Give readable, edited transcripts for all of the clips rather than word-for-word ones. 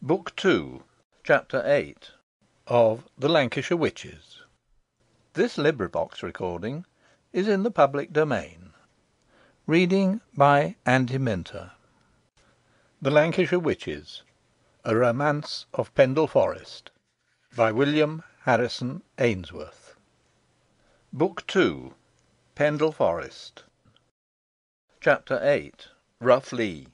Book 2, Chapter 8 of the Lancashire Witches. This recording is in the public domain. Reading by Andy Minter. The Lancashire Witches, a Romance of Pendle Forest, by William Harrison Ainsworth. Book 2, Pendle Forest. Chapter 8 Rough Lee.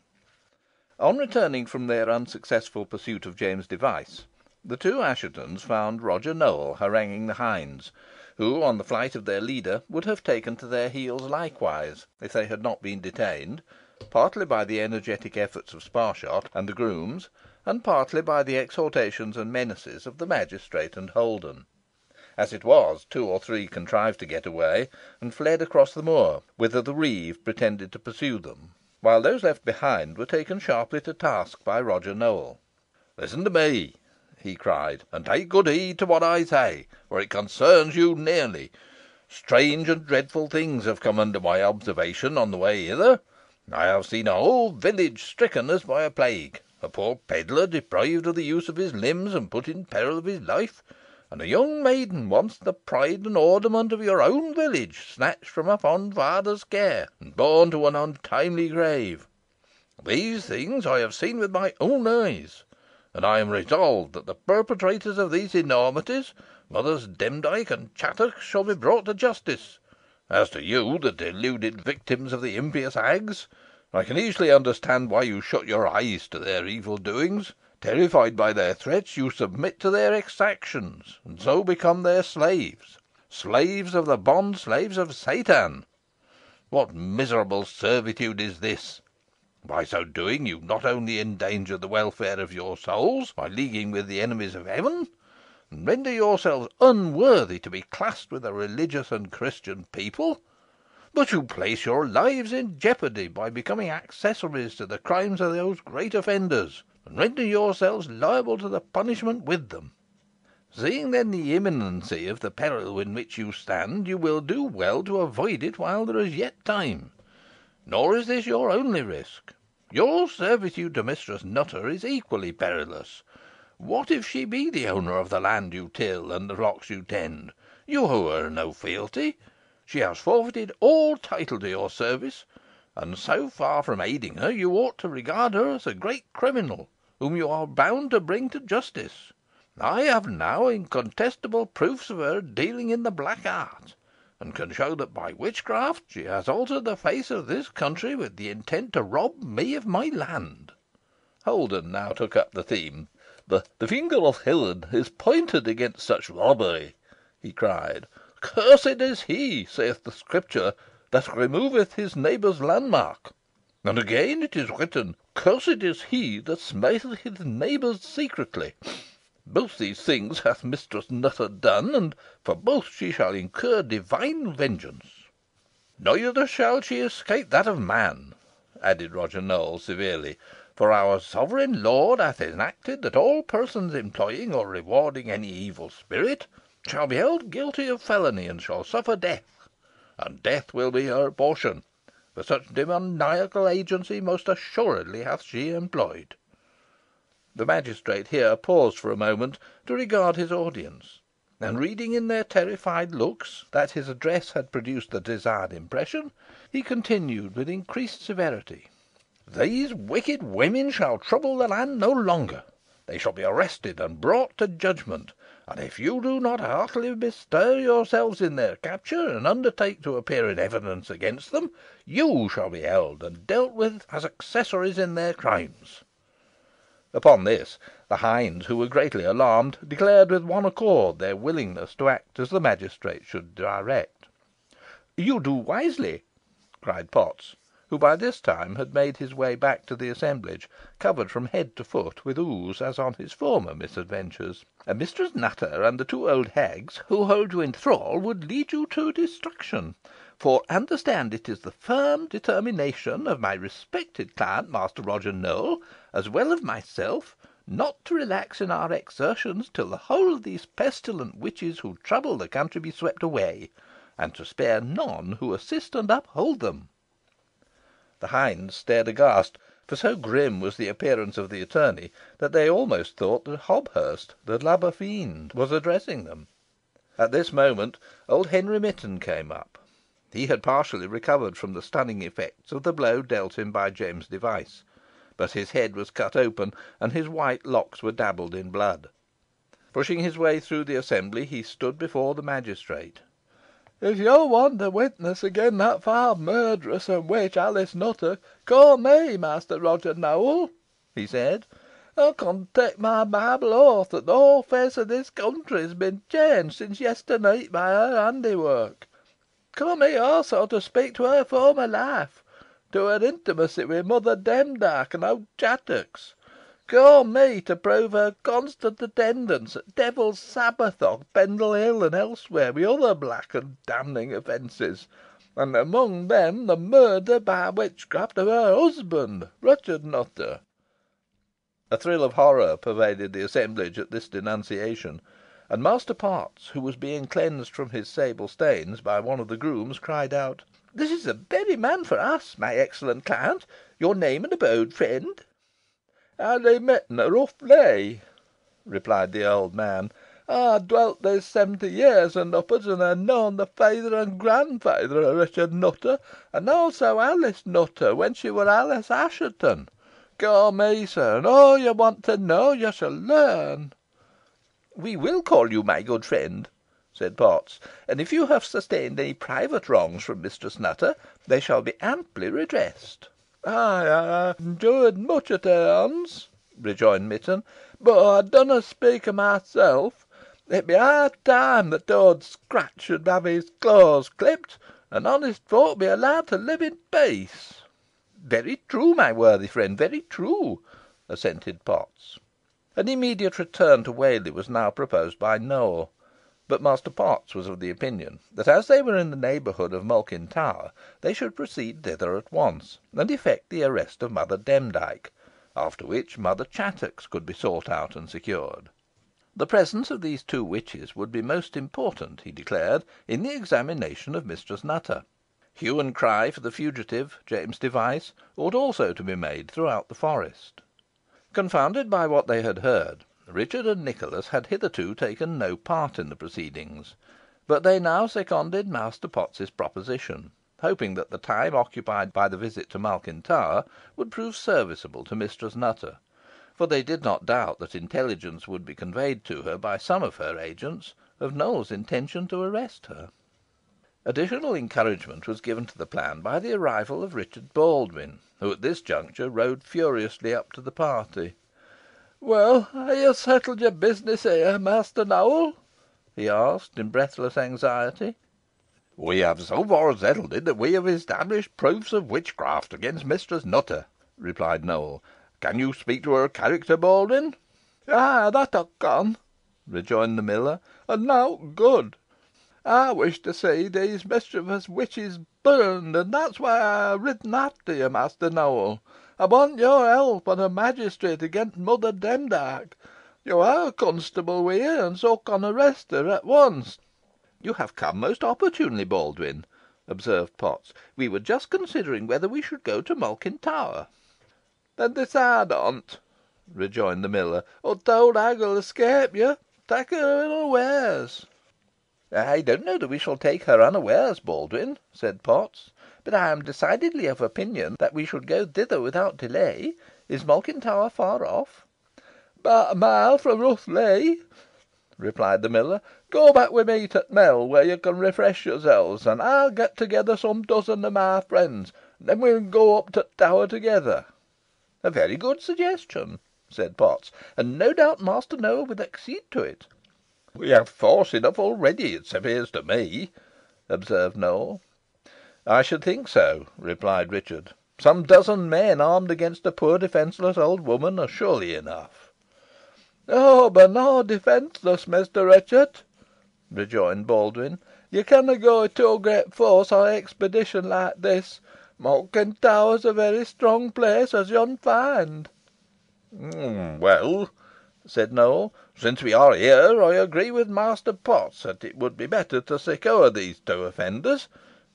On returning from their unsuccessful pursuit of James Device, the two Asshetons found Roger Nowell haranguing the hinds, who, on the flight of their leader, would have taken to their heels likewise, if they had not been detained, partly by the energetic efforts of Sparshot and the grooms, and partly by the exhortations and menaces of the magistrate and Holden. As it was, two or three contrived to get away, and fled across the moor, whither the reeve pretended to pursue them, while those left behind were taken sharply to task by Roger Nowell. "Listen to me," he cried, "and take good heed to what I say, for it concerns you nearly. Strange and dreadful things have come under my observation on the way hither. I have seen a whole village stricken as by a plague, a poor pedlar deprived of the use of his limbs and put in peril of his life, and a young maiden, once the pride and ornament of your own village, snatched from a fond father's care, and borne to an untimely grave. These things I have seen with my own eyes, and I am resolved that the perpetrators of these enormities, Mothers Demdike and Chattox, shall be brought to justice. As to you, the deluded victims of the impious hags, I can easily understand why you shut your eyes to their evil doings. Terrified by their threats, you submit to their exactions, and so become their slaves slaves of the bond slaves of Assheton. What miserable servitude is this? By so doing, you not only endanger the welfare of your souls, by leaguing with the enemies of heaven, and render yourselves unworthy to be classed with a religious and Christian people, but you place your lives in jeopardy by becoming accessories to the crimes of those great offenders, and render yourselves liable to the punishment with them. Seeing then the imminency of the peril in which you stand, you will do well to avoid it while there is yet time. Nor is this your only risk. Your servitude to Mistress Nutter is equally perilous. What if she be the owner of the land you till and the flocks you tend? You owe her no fealty. She has forfeited all title to your service, and so far from aiding her, you ought to regard her as a great criminal, whom you are bound to bring to justice. I have now incontestable proofs of her dealing in the black art, and can show that by witchcraft she has altered the face of this country with the intent to rob me of my land." Holden now took up the theme. The finger of Heaven is pointed against such robbery," he cried. "Cursed is he, saith the Scripture, that removeth his neighbour's landmark. And again it is written, Cursed is he that smiteth his neighbour secretly. Both these things hath Mistress Nutter done, and for both she shall incur divine vengeance." "Neither shall she escape that of man," added Roger Nowell, severely, "for our sovereign lord hath enacted that all persons employing or rewarding any evil spirit shall be held guilty of felony, and shall suffer death. And death will be her portion, for such demoniacal agency most assuredly hath she employed." The magistrate here paused for a moment to regard his audience, and reading in their terrified looks that his address had produced the desired impression, he continued with increased severity. "These wicked women shall trouble the land no longer. They shall be arrested and brought to judgment, and if you do not heartily bestir yourselves in their capture, and undertake to appear in evidence against them, you shall be held and dealt with as accessories in their crimes." Upon this, the hinds, who were greatly alarmed, declared with one accord their willingness to act as the magistrate should direct. "You do wisely," cried Potts, who by this time had made his way back to the assemblage, covered from head to foot with ooze, as on his former misadventures. "Mistress Nutter and the two old hags who hold you in thrall would lead you to destruction. For understand, it is the firm determination of my respected client, Master Roger Nowell, as well as myself, not to relax in our exertions till the whole of these pestilent witches who trouble the country be swept away, and to spare none who assist and uphold them." The hinds stared aghast, for so grim was the appearance of the attorney, that they almost thought that Hobhurst, the lubber fiend, was addressing them. At this moment old Henry Mitton came up. He had partially recovered from the stunning effects of the blow dealt him by James Device, but his head was cut open, and his white locks were dabbled in blood. Pushing his way through the assembly, he stood before the magistrate. "If you want a witness again that foul murderess and witch, Alice Nutter, call me, Master Roger Nowell," he said. "I can take my Bible oath that the whole face of this country has been changed since yesternight by her handiwork. Call me also to speak to her former life, to her intimacy with Mother Demdike and old Chattox. Call me to prove her constant attendance at Devil's Sabbath on Pendle Hill and elsewhere, with other black and damning offences, and among them the murder by witchcraft of her husband, Richard Nutter." A thrill of horror pervaded the assemblage at this denunciation, and Master Potts, who was being cleansed from his sable stains by one of the grooms, cried out "This is the very man for us, my excellent client. Your name and abode, friend?" "Harry Mitton of Rough Lee," replied the old man. "I ha' dwelt there 70 years and upwards, and ha' known the feyther and grandfeyther of Richard Nutter, and also Alice Nutter, when she were Alice Assheton. Call me, sir, and all you want to know you shall learn." "We will call you, my good friend," said Potts; "and if you have sustained any private wrongs from Mistress Nutter, they shall be amply redressed." "Ay, I ha' endured much at her hands," rejoined Mitton, "boh ey dunna speak o' myself. It be high time that Owd Scrat should have his claws clipped, and honest folk be allowed to live in peace." "Very true, my worthy friend, very true," assented Potts. An immediate return to Whalley was now proposed by Nowell, but Master Potts was of the opinion that, as they were in the neighbourhood of Malkin Tower, they should proceed thither at once, and effect the arrest of Mother Demdike, after which Mother Chattox could be sought out and secured. The presence of these two witches would be most important, he declared, in the examination of Mistress Nutter. Hue and cry for the fugitive, James Device, ought also to be made throughout the forest. Confounded by what they had heard, Richard and Nicholas had hitherto taken no part in the proceedings, but they now seconded Master Potts's proposition, hoping that the time occupied by the visit to Malkin Tower would prove serviceable to Mistress Nutter, for they did not doubt that intelligence would be conveyed to her by some of her agents of Nowell's intention to arrest her. Additional encouragement was given to the plan by the arrival of Richard Baldwyn, who at this juncture rode furiously up to the party. "Well, ha' you settled your business here, Master Nowell?" he asked, in breathless anxiety. "We have so far settled it, that we have established proofs of witchcraft against Mistress Nutter," replied Nowell. "Can you speak to her character, Baldwyn?" "Ay, that I con," rejoined the miller, "and nowt good. I wish to see these mischievous witches burned, and that's why I ha' ridden after you, Master Nowell. I want your help and a magistrate against Mother Demdike. You are a constable wi' her, and so can arrest her at once." "You have come most opportunely, Baldwyn," observed Potts. "We were just considering whether we should go to Malkin Tower." "Then decide on't," rejoined the miller, "or th' owd hag will escape you. Tak her unawares." "I don't know that we shall take her unawares, Baldwyn," said Potts, "but I am decidedly of opinion that we should go thither without delay. Is Malkin Tower far off?" "'Bout a mile fro' Rough Lee," replied the miller. "Go back wi' me to th' mill, where you can refresh yourselves, and I'll get together some dozen of my friends, and then we'll go up to th' tower together." "A very good suggestion," said Potts, "and no doubt Master Nowell will accede to it." "We have force enough already, it appears to me," observed Nowell. "I should think so," replied Richard. "Some dozen men armed against a poor defenceless old woman are surely enough." "Oh, boh nah defenceless, Mester Ruchot," rejoined Baldwyn. "Yo canna go wi' too great force on an expedition like this. Malkin Tower's a very strong place, as yo'n find." "Well," said Nowell, "since we are here, I agree with Master Potts that it would be better to secure these two offenders,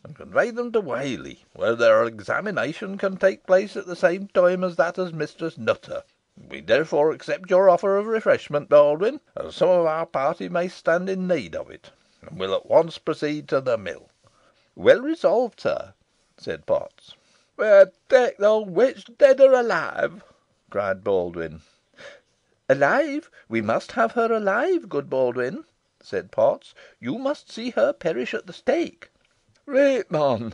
and convey them to Whalley, where their examination can take place at the same time as that of Mistress Nutter. We therefore accept your offer of refreshment, Baldwin, as some of our party may stand in need of it, and will at once proceed to the mill." "Well resolved, sir," said Potts. "Take the old witch, dead or alive?" cried Baldwin. "Alive! We must have her alive, good Baldwin," said Potts. "You must see her perish at the stake." "Reet, mon,"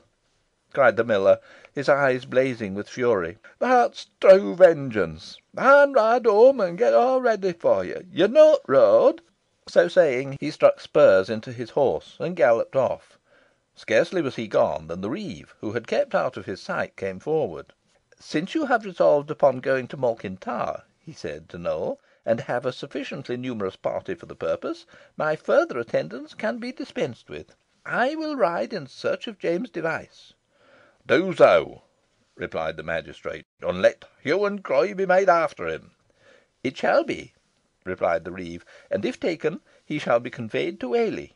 cried the miller, his eyes blazing with fury. "That's true vengeance. I'll ride home and get all ready for you. You know the road." So saying, he struck spurs into his horse, and galloped off. Scarcely was he gone, than the reeve, who had kept out of his sight, came forward. "Since you have resolved upon going to Malkin Tower," he said to Nowell, "and have a sufficiently numerous party for the purpose, my further attendance can be dispensed with. I will ride in search of James Device." "Do so," replied the magistrate, "and let hue and cry be made after him." "It shall be," replied the reeve, "and if taken, he shall be conveyed to Whalley."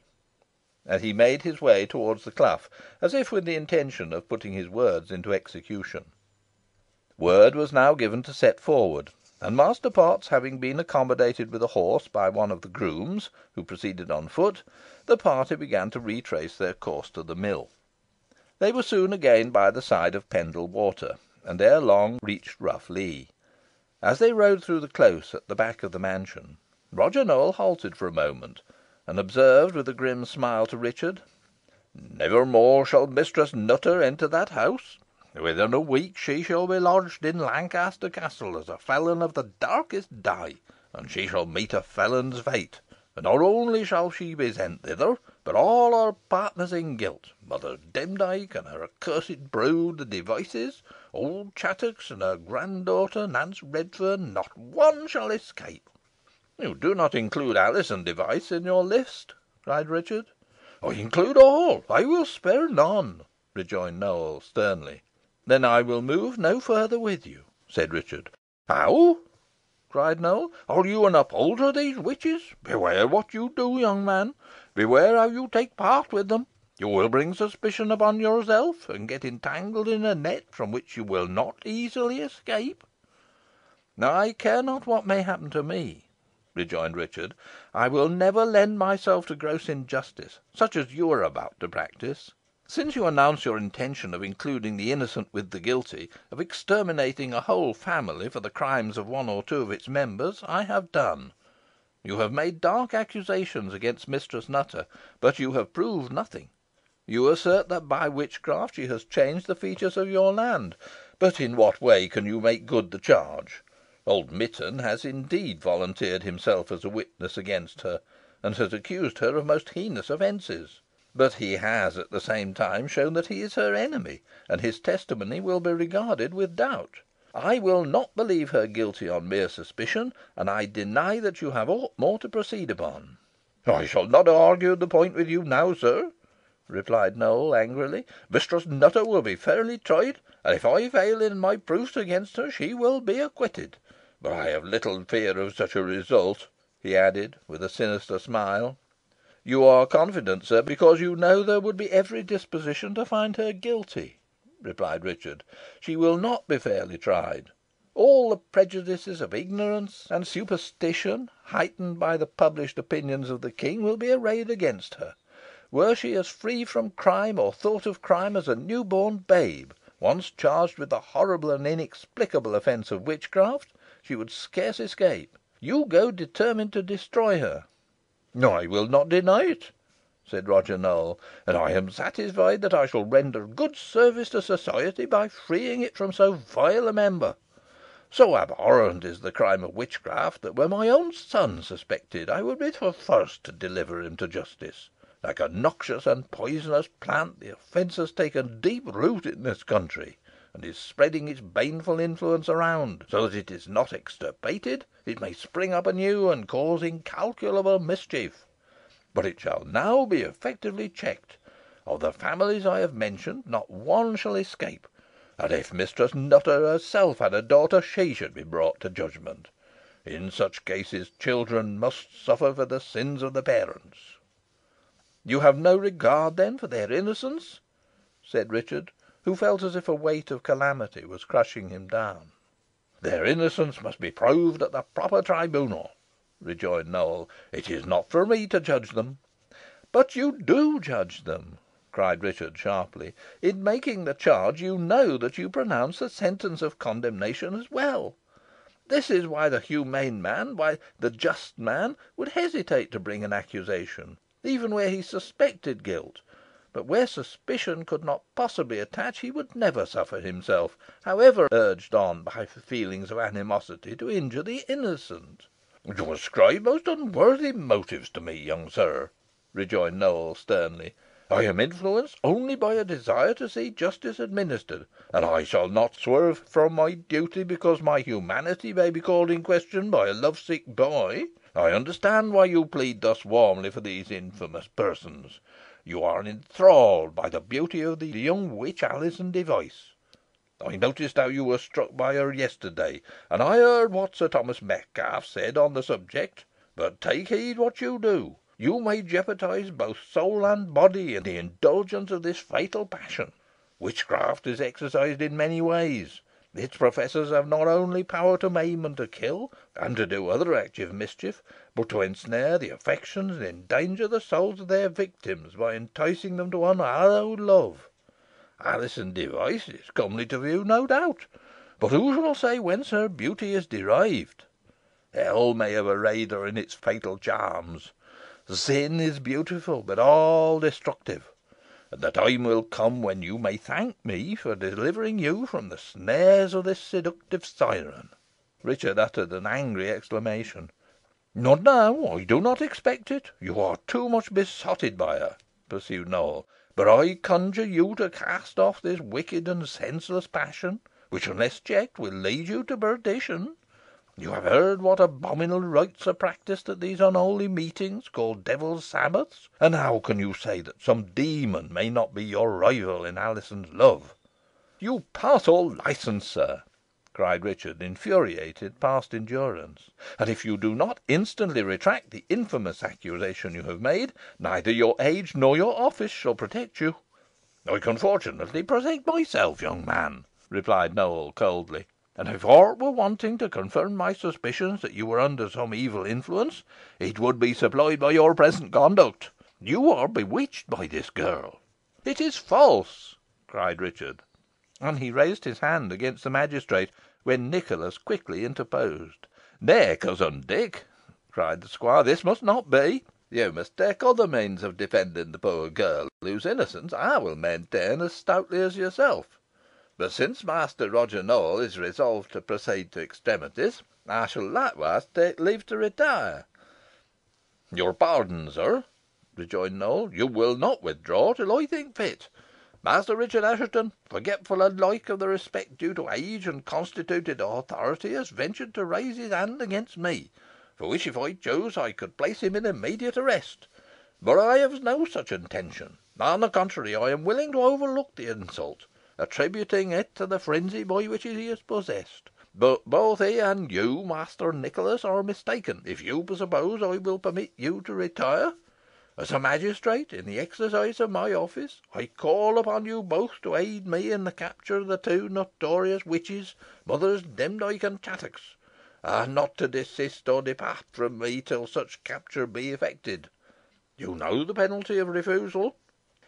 And he made his way towards the clough, as if with the intention of putting his words into execution. Word was now given to set forward, and Master Potts having been accommodated with a horse by one of the grooms, who proceeded on foot, the party began to retrace their course to the mill. They were soon again by the side of Pendle Water, and ere long reached Rough Lee. As they rode through the close at the back of the mansion, Roger Nowell halted for a moment, and observed with a grim smile to Richard, "Never more shall Mistress Nutter enter that house. Within a week she shall be lodged in Lancaster Castle as a felon of the darkest dye, and she shall meet a felon's fate. And not only shall she be sent thither, but all her partners in guilt, Mother Demdike and her accursed brood, the Devices, old Chattox and her granddaughter, Nance Redferne, not one shall escape." "You do not include Alizon Device in your list," cried Richard. "I include all. I will spare none," rejoined Nowell, sternly. "Then I will move no further with you," said Richard. "How!" cried Nowell. "Are you an upholder of these witches? Beware what you do, young man. Beware how you take part with them. You will bring suspicion upon yourself, and get entangled in a net from which you will not easily escape." "I care not what may happen to me," rejoined Richard. "I will never lend myself to gross injustice, such as you are about to practise. Since you announce your intention of including the innocent with the guilty, of exterminating a whole family for the crimes of one or two of its members, I have done. You have made dark accusations against Mistress Nutter, but you have proved nothing. You assert that by witchcraft she has changed the features of your land, but in what way can you make good the charge? Old Mitton has indeed volunteered himself as a witness against her, and has accused her of most heinous offences; but he has at the same time shown that he is her enemy, and his testimony will be regarded with doubt. I will not believe her guilty on mere suspicion, and I deny that you have aught more to proceed upon." "I shall not argue the point with you now, sir," replied Nowell, angrily. "Mistress Nutter will be fairly tried, and if I fail in my proofs against her, she will be acquitted. But I have little fear of such a result," he added, with a sinister smile. "You are confident, sir, because you know there would be every disposition to find her guilty," replied Richard. "She will not be fairly tried. All the prejudices of ignorance and superstition, heightened by the published opinions of the king, will be arrayed against her. Were she as free from crime or thought of crime as a new born babe, once charged with the horrible and inexplicable offence of witchcraft, she would scarce escape. You go determined to destroy her." "I will not deny it," said Roger Nowell, "and I am satisfied that I shall render good service to society by freeing it from so vile a member. So abhorrent is the crime of witchcraft, that were my own son suspected, I would be the first to deliver him to justice. Like a noxious and poisonous plant, the offence has taken deep root in this country, and is spreading its baneful influence around, so that if it is not extirpated, it may spring up anew, and cause incalculable mischief. But it shall now be effectively checked. Of the families I have mentioned, not one shall escape, and if Mistress Nutter herself had a daughter, she should be brought to judgment. In such cases, children must suffer for the sins of the parents." "You have no regard, then, for their innocence?" said Richard, who felt as if a weight of calamity was crushing him down. "Their innocence must be proved at the proper tribunal," rejoined Nowell. "It is not for me to judge them." "But you do judge them," cried Richard, sharply. "In making the charge, you know that you pronounce the sentence of condemnation as well. This is why the humane man, why the just man, would hesitate to bring an accusation, even where he suspected guilt; but where suspicion could not possibly attach, he would never suffer himself, however urged on by feelings of animosity, to injure the innocent." "You ascribe most unworthy motives to me, young sir," rejoined Nowell, sternly. "I am influenced only by a desire to see justice administered, and I shall not swerve from my duty because my humanity may be called in question by a love sick boy. I understand why you plead thus warmly for these infamous persons. You are enthralled by the beauty of the young witch Alizon Device. I noticed how you were struck by her yesterday, and I heard what Sir Thomas Metcalfe said on the subject. But take heed what you do. You may jeopardise both soul and body in the indulgence of this fatal passion. Witchcraft is exercised in many ways. Its professors have not only power to maim and to kill, and to do other active mischief, but to ensnare the affections and endanger the souls of their victims by enticing them to unhallowed love. Alizon Device is comely to view, no doubt, but who shall say whence her beauty is derived? Hell may have arrayed her in its fatal charms. Sin is beautiful, but all destructive, and the time will come when you may thank me for delivering you from the snares of this seductive siren." Richard uttered an angry exclamation. "Not now. I do not expect it. You are too much besotted by her," pursued Nowell. "But I conjure you to cast off this wicked and senseless passion, which, unless checked, will lead you to perdition. You have heard what abominable rites are practised at these unholy meetings, called Devil's Sabbaths, and how can you say that some demon may not be your rival in Alizon's love?" "You pass all licence, sir," cried Richard, infuriated past endurance; "and if you do not instantly retract the infamous accusation you have made, neither your age nor your office shall protect you." "I can fortunately protect myself, young man," replied Nowell, coldly; "and if aught were wanting to confirm my suspicions that you were under some evil influence, it would be supplied by your present conduct. You are bewitched by this girl." "It is false," cried Richard, and he raised his hand against the magistrate, when Nicholas quickly interposed. "Nay, cousin Dick," cried the squire, "this must not be. You must take other means of defending the poor girl, whose innocence I will maintain as stoutly as yourself. But since Master Roger Nowell is resolved to proceed to extremities, I shall likewise take leave to retire." "Your pardon, sir," rejoined Nowell. "You will not withdraw till I think fit. Master Richard Assheton, forgetful alike of the respect due to age and constituted authority, has ventured to raise his hand against me, for which, if I chose, I could place him in immediate arrest. But I have no such intention. On the contrary, I am willing to overlook the insult, attributing it to the frenzy by which he is possessed. But both he and you, Master Nicholas, are mistaken if you suppose I will permit you to retire. As a magistrate, in the exercise of my office, I call upon you both to aid me in the capture of the two notorious witches, Mothers Demdike and Chattox, and not to desist or depart from me till such capture be effected. You know the penalty of refusal?"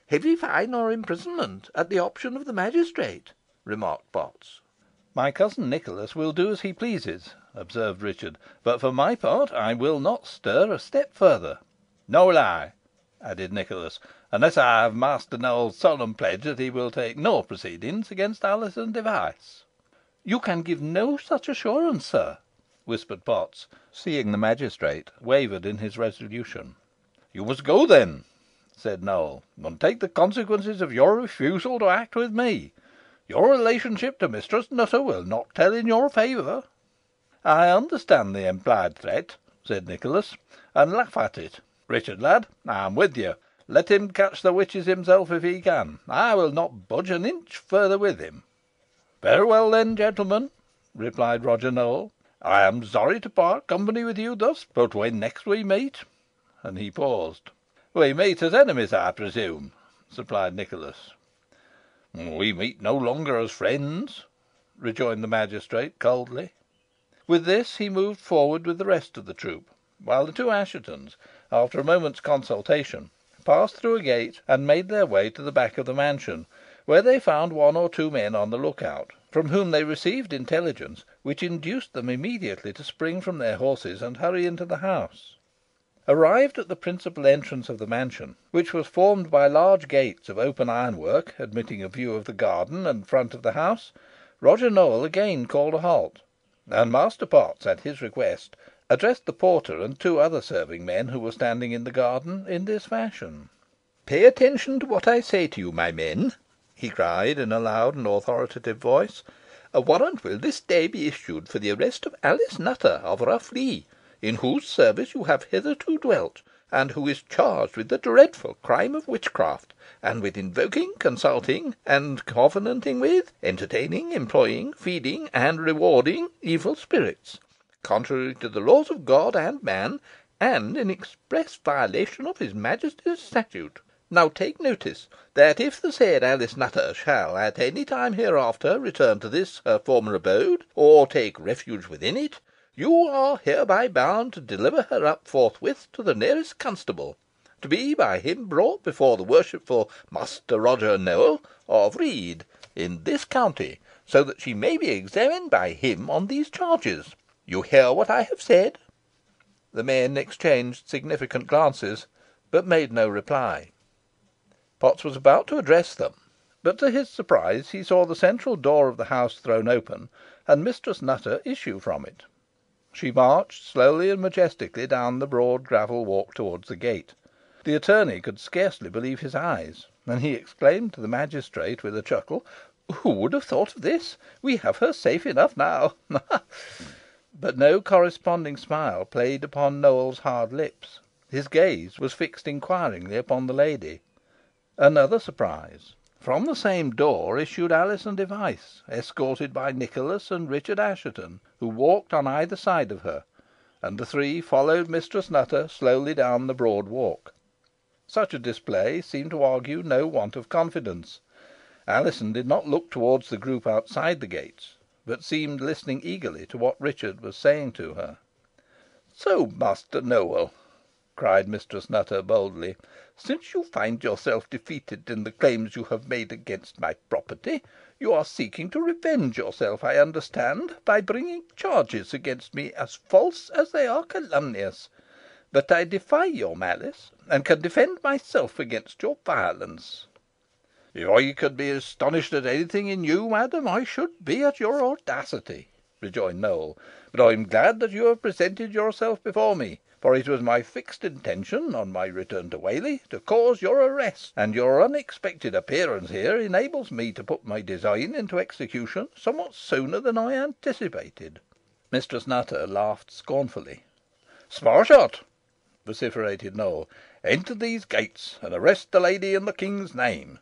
"Heavy fine or imprisonment, at the option of the magistrate," remarked Potts. "My cousin Nicholas will do as he pleases," observed Richard; "but for my part I will not stir a step further." "Nor will I," added Nicholas, "unless I have Master Nowell's solemn pledge that he will take no proceedings against Alizon Device." "You can give no such assurance, sir," whispered Potts, seeing the magistrate wavered in his resolution. "You must go, then," said Nowell, "and take the consequences of your refusal to act with me. Your relationship to Mistress Nutter will not tell in your favour." "I understand the implied threat," said Nicholas, "and laugh at it. Richard, lad, I am with you. Let him catch the witches himself if he can. I will not budge an inch further with him." "Very well, then, gentlemen," replied Roger Nowell. "I am sorry to part company with you thus, but when next we meet," and he paused. "We meet as enemies, I presume," supplied Nicholas. "We meet no longer as friends," rejoined the magistrate, coldly. With this he moved forward with the rest of the troop, while the two Asshetons, after a moment's consultation, passed through a gate, and made their way to the back of the mansion, where they found one or two men on the look out, from whom they received intelligence which induced them immediately to spring from their horses and hurry into the house. Arrived at the principal entrance of the mansion, which was formed by large gates of open ironwork, admitting a view of the garden and front of the house, Roger Nowell again called a halt, and Master Potts, at his request, addressed the porter and two other serving men who were standing in the garden in this fashion: "Pay attention to what I say to you, my men," he cried, in a loud and authoritative voice. "A warrant will this day be issued for the arrest of Alice Nutter of Rough Lee, in whose service you have hitherto dwelt, and who is charged with the dreadful crime of witchcraft, and with invoking, consulting, and covenanting with, entertaining, employing, feeding, and rewarding evil spirits, contrary to the laws of God and man, and in express violation of his Majesty's statute. Now take notice, that if the said Alice Nutter shall at any time hereafter return to this her former abode, or take refuge within it, you are hereby bound to deliver her up forthwith to the nearest constable, to be by him brought before the worshipful Master Roger Nowell of Read, in this county, so that she may be examined by him on these charges. You hear what I have said?" The men exchanged significant glances, but made no reply. Potts was about to address them, but to his surprise he saw the central door of the house thrown open, and Mistress Nutter issue from it. She marched slowly and majestically down the broad gravel walk towards the gate. The attorney could scarcely believe his eyes, and he exclaimed to the magistrate, with a chuckle, "Who would have thought of this? We have her safe enough now." But no corresponding smile played upon Nowell's hard lips. His gaze was fixed inquiringly upon the lady. Another surprise. From the same door issued Alizon Device, escorted by Nicholas and Richard Assheton, who walked on either side of her, and the three followed Mistress Nutter slowly down the broad walk. Such a display seemed to argue no want of confidence. Alizon did not look towards the group outside the gates, but seemed listening eagerly to what Richard was saying to her. "So, Master Nowell," cried Mistress Nutter, boldly, "since you find yourself defeated in the claims you have made against my property, you are seeking to revenge yourself, I understand, by bringing charges against me as false as they are calumnious. But I defy your malice, and can defend myself against your violence." "If I could be astonished at anything in you, madam, I should be at your audacity," rejoined Nowell; "but I am glad that you have presented yourself before me, for it was my fixed intention, on my return to Whalley, to cause your arrest, and your unexpected appearance here enables me to put my design into execution somewhat sooner than I anticipated." Mistress Nutter laughed scornfully. "Sparshot," vociferated Nowell, "enter these gates, and arrest the lady in the King's name."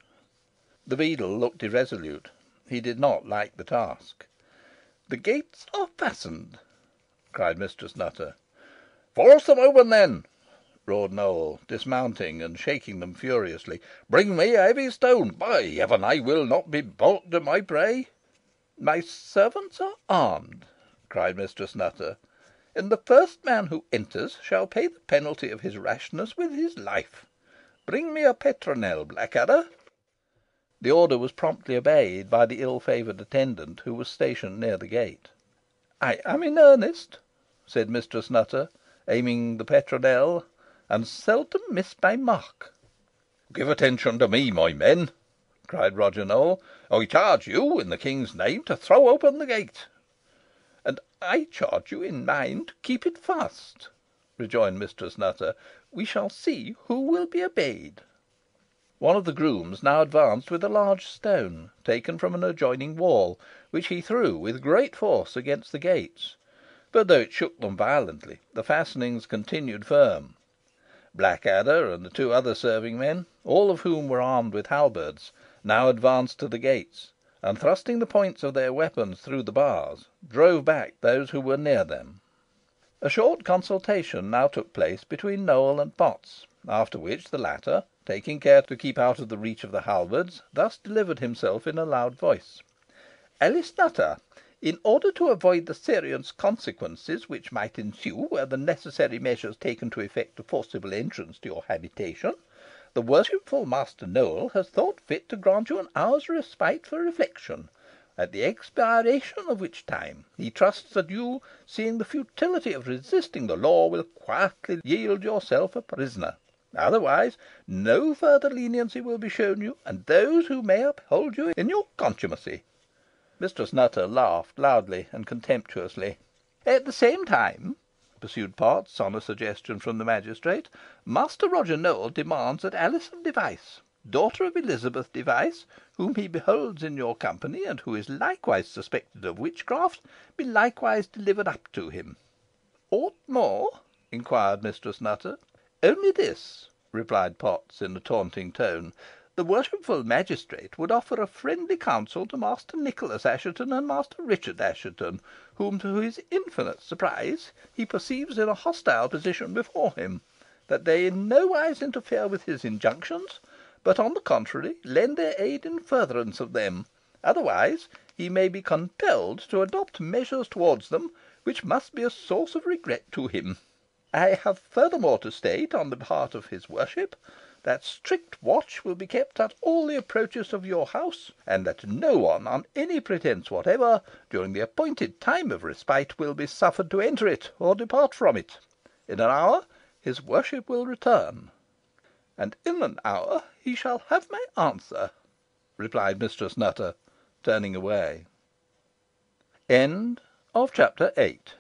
The beadle looked irresolute. He did not like the task. "The gates are fastened," cried Mistress Nutter. "Force them open, then," roared Nowell, dismounting and shaking them furiously. "Bring me a heavy stone. By heaven, I will not be baulked of my prey." "My servants are armed," cried Mistress Nutter, "and the first man who enters shall pay the penalty of his rashness with his life. Bring me a petronel, Blackadder." The order was promptly obeyed by the ill favoured attendant who was stationed near the gate. "I am in earnest," said Mistress Nutter, aiming the petronel, "and seldom miss my mark." "Give attention to me, my men," cried Roger Nowell. "I charge you, in the King's name, to throw open the gate." "And I charge you, in mine, to keep it fast," rejoined Mistress Nutter. "We shall see who will be obeyed." One of the grooms now advanced with a large stone, taken from an adjoining wall, which he threw with great force against the gates, but though it shook them violently, the fastenings continued firm. Blackadder and the two other serving men, all of whom were armed with halberds, now advanced to the gates, and thrusting the points of their weapons through the bars, drove back those who were near them. A short consultation now took place between Nowell and Potts, after which the latter, taking care to keep out of the reach of the halberds, thus delivered himself in a loud voice. "Alice Nutter, in order to avoid the serious consequences which might ensue were the necessary measures taken to effect a forcible entrance to your habitation, the worshipful Master Nowell has thought fit to grant you an hour's respite for reflection, at the expiration of which time he trusts that you, seeing the futility of resisting the law, will quietly yield yourself a prisoner. Otherwise, no further leniency will be shown you, and those who may uphold you in your contumacy." Mistress Nutter laughed loudly and contemptuously. "At the same time," pursued Potts, on a suggestion from the magistrate, "Master Roger Nowell demands that Alice of Device, daughter of Elizabeth Device, whom he beholds in your company, and who is likewise suspected of witchcraft, be likewise delivered up to him." "Aught more?" inquired Mistress Nutter. "Only this," replied Potts, in a taunting tone. "The worshipful magistrate would offer a friendly counsel to Master Nicholas Assheton and Master Richard Assheton, whom, to his infinite surprise, he perceives in a hostile position before him, that they in no wise interfere with his injunctions, but, on the contrary, lend their aid in furtherance of them. Otherwise, he may be compelled to adopt measures towards them which must be a source of regret to him. I have furthermore to state, on the part of his worship, that strict watch will be kept at all the approaches of your house, and that no one, on any pretence whatever, during the appointed time of respite, will be suffered to enter it or depart from it. In an hour his worship will return." "And in an hour he shall have my answer," replied Mistress Nutter, turning away. CHAPTER IX.